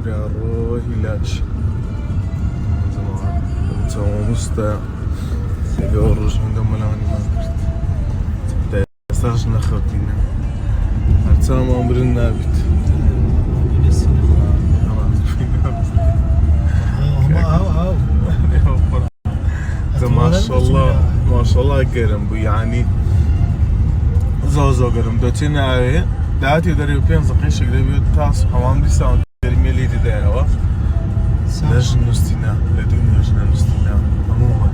برا روحي لاش زمان زمان مستا سيجار روش من دم ملاني ما قلت تأسرجنا خوتينا هرتسام عمرنا نابت ما شاء الله ما شاء الله قرم بو يعني زوزو قرم دوتين عاوية دعاتي داري وبين زقيش قريبيو تاس حوام دي ساون قرمي اللي دي دايروا لجن نستينا لدنيا جنا نستينا عموما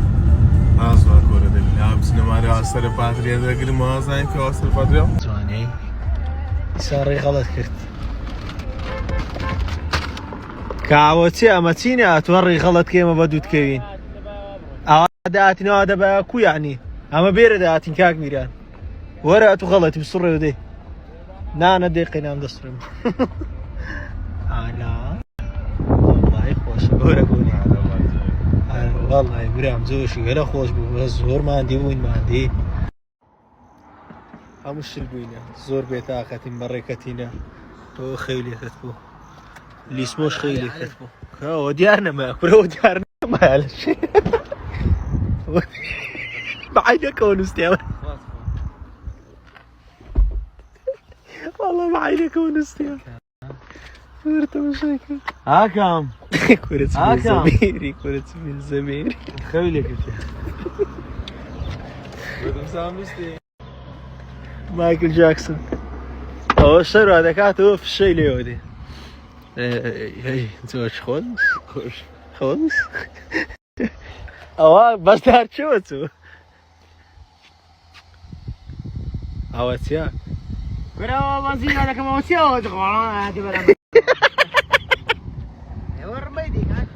عازوا كورة دبني عابسنا ماري عصر باتريا دا قرم عازاين في عصر باتريا زواني ساري غلط كرت كعوتي أمتيني أتوري غلط كيما بدوت كوين داتي هذا باكو يعني اما بير داتي كاك ميران ورقته غلط بالصره ودي نانا دقيقه نام دسترم لا والله خوش ورقوني والله برام زوش ولا خوش بالزور ما عندي وين ما عندي همش البينا زور بيتاقتي مريكتينا وخيلي كتبو اللي اسموش خيلي كتبو هو ديارنا ما كره ديارنا ما شيء بعينك ونستيا والله بعينك ونستيا فرت مشاكل هاكم كرة زميري كرة زميري خيلك انت بدهم سامستي مايكل جاكسون هو شرو هذا كاتو في الشيء اليودي هي زوج خونس أوه بس دار شو تو أوتيا برا بنزين هذا كم أوتيا وتقولون هذا برا ورميدي كان